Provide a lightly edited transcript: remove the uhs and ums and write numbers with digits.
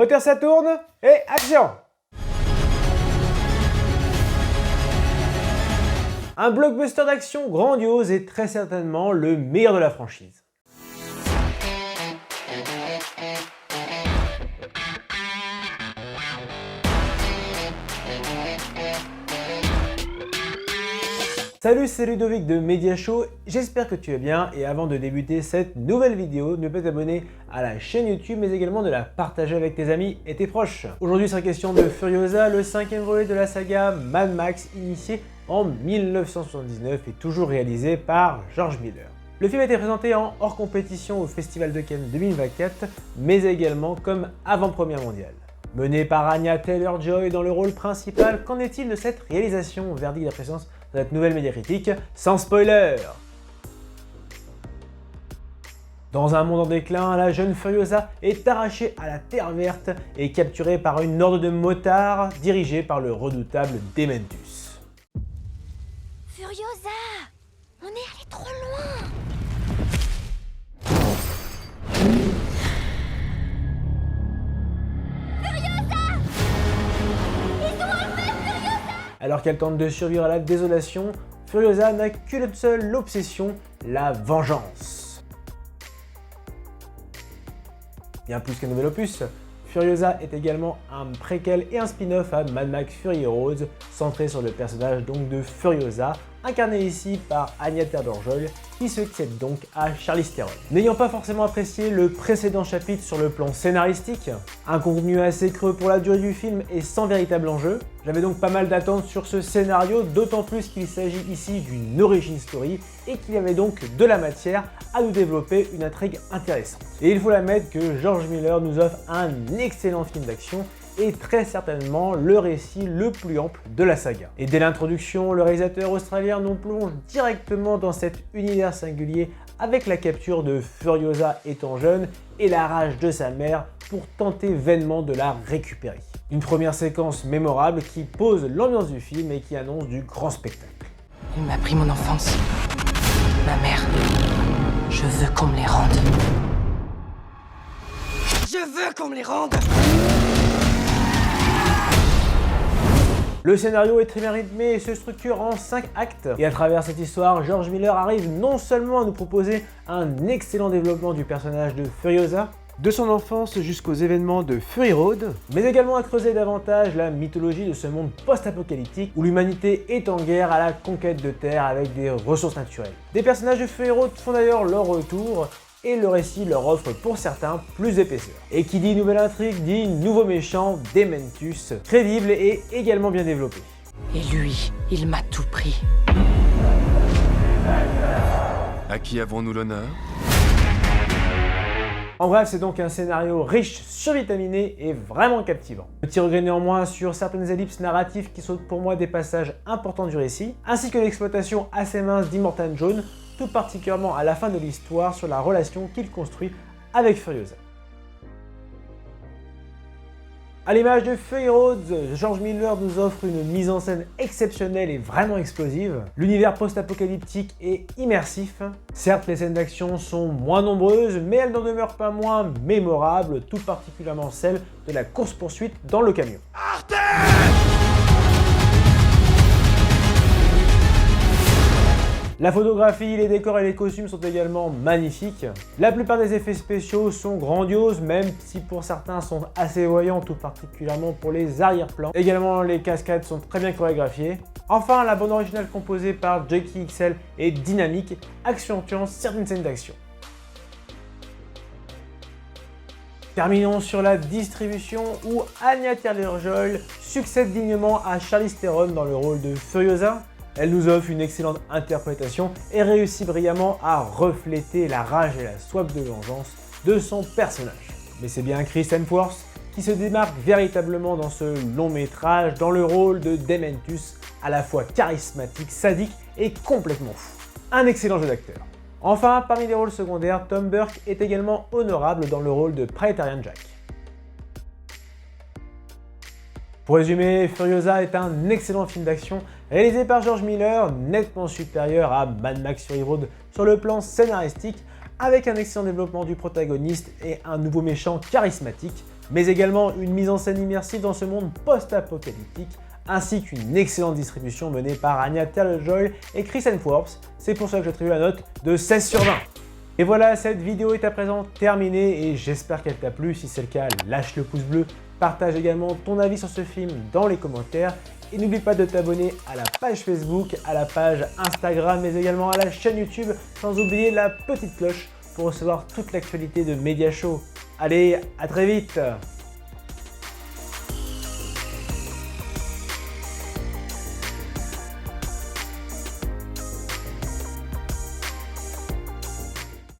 Moteur ça tourne et action! Un blockbuster d'action grandiose et très certainement le meilleur de la franchise. Salut, c'est Ludovic de Mediashow, j'espère que tu vas bien et avant de débuter cette nouvelle vidéo, ne pas t'abonner à la chaîne YouTube mais également de la partager avec tes amis et tes proches. Aujourd'hui, c'est question de Furiosa, le 5e volet de la saga Mad Max, initié en 1979 et toujours réalisé par George Miller. Le film a été présenté en hors compétition au Festival de Cannes 2024, mais également comme avant-première mondiale. Mené par Anya Taylor-Joy dans le rôle principal, qu'en est-il de cette réalisation? Verdict de la présence de cette nouvelle média critique, sans spoiler. Dans un monde en déclin, la jeune Furiosa est arrachée à la Terre Verte et capturée par une horde de motards dirigée par le redoutable Dementus. Furiosa, on est allé trop loin. Alors qu'elle tente de survivre à la désolation, Furiosa n'a qu'une seule obsession, la vengeance. Bien plus qu'un nouvel opus, Furiosa est également un préquel et un spin-off à Mad Max Fury Road, centré sur le personnage donc de Furiosa, incarné ici par Anya Taylor-Joy, qui se succède donc à Charlize Theron. N'ayant pas forcément apprécié le précédent chapitre sur le plan scénaristique, un contenu assez creux pour la durée du film et sans véritable enjeu, j'avais donc pas mal d'attentes sur ce scénario, d'autant plus qu'il s'agit ici d'une origin story et qu'il y avait donc de la matière à nous développer une intrigue intéressante. Et il faut l'admettre que George Miller nous offre un excellent film d'action et très certainement le récit le plus ample de la saga. Et dès l'introduction, le réalisateur australien nous plonge directement dans cet univers singulier avec la capture de Furiosa étant jeune et la rage de sa mère pour tenter vainement de la récupérer. Une première séquence mémorable qui pose l'ambiance du film et qui annonce du grand spectacle. Il m'a pris mon enfance, ma mère. Je veux qu'on me les rende. Je veux qu'on me les rende. Le scénario est très bien rythmé et se structure en 5 actes. Et à travers cette histoire, George Miller arrive non seulement à nous proposer un excellent développement du personnage de Furiosa, de son enfance jusqu'aux événements de Fury Road, mais également à creuser davantage la mythologie de ce monde post-apocalyptique où l'humanité est en guerre à la conquête de terre avec des ressources naturelles. Des personnages de Fury Road font d'ailleurs leur retour et le récit leur offre pour certains plus d'épaisseur. Et qui dit nouvelle intrigue dit nouveau méchant, Dementus, crédible et également bien développé. Et lui, il m'a tout pris. À qui avons-nous l'honneur? En bref, c'est donc un scénario riche, survitaminé et vraiment captivant. Petit regret néanmoins sur certaines ellipses narratives qui sautent pour moi des passages importants du récit, ainsi que l'exploitation assez mince d'Immortan Joe, tout particulièrement à la fin de l'histoire sur la relation qu'il construit avec Furiosa. À l'image de Fury Road, George Miller nous offre une mise en scène exceptionnelle et vraiment explosive. L'univers post-apocalyptique est immersif. Certes, les scènes d'action sont moins nombreuses, mais elles n'en demeurent pas moins mémorables, tout particulièrement celle de la course-poursuite dans le camion. La photographie, les décors et les costumes sont également magnifiques. La plupart des effets spéciaux sont grandioses, même si pour certains sont assez voyants, tout particulièrement pour les arrière-plans. Également, les cascades sont très bien chorégraphiées. Enfin, la bande originale composée par Jackie XL est dynamique, accentuant certaines scènes d'action. Terminons sur la distribution où Anya Taylor-Joy succède dignement à Charlize Theron dans le rôle de Furiosa. Elle nous offre une excellente interprétation et réussit brillamment à refléter la rage et la soif de vengeance de son personnage. Mais c'est bien Chris Hemsworth qui se démarque véritablement dans ce long métrage dans le rôle de Dementus, à la fois charismatique, sadique et complètement fou. Un excellent jeu d'acteur. Enfin, parmi les rôles secondaires, Tom Burke est également honorable dans le rôle de Praetorian Jack. Pour résumer, Furiosa est un excellent film d'action réalisé par George Miller, nettement supérieur à Mad Max Fury Road sur le plan scénaristique, avec un excellent développement du protagoniste et un nouveau méchant charismatique, mais également une mise en scène immersive dans ce monde post-apocalyptique, ainsi qu'une excellente distribution menée par Anya Taylor-Joy et Chris Hemsworth. C'est pour ça que j'attribue la note de 16 sur 20. Et voilà, cette vidéo est à présent terminée et j'espère qu'elle t'a plu. Si c'est le cas, lâche le pouce bleu, partage également ton avis sur ce film dans les commentaires et n'oublie pas de t'abonner à la page Facebook, à la page Instagram, mais également à la chaîne YouTube, sans oublier la petite cloche pour recevoir toute l'actualité de Media Show. Allez, à très vite!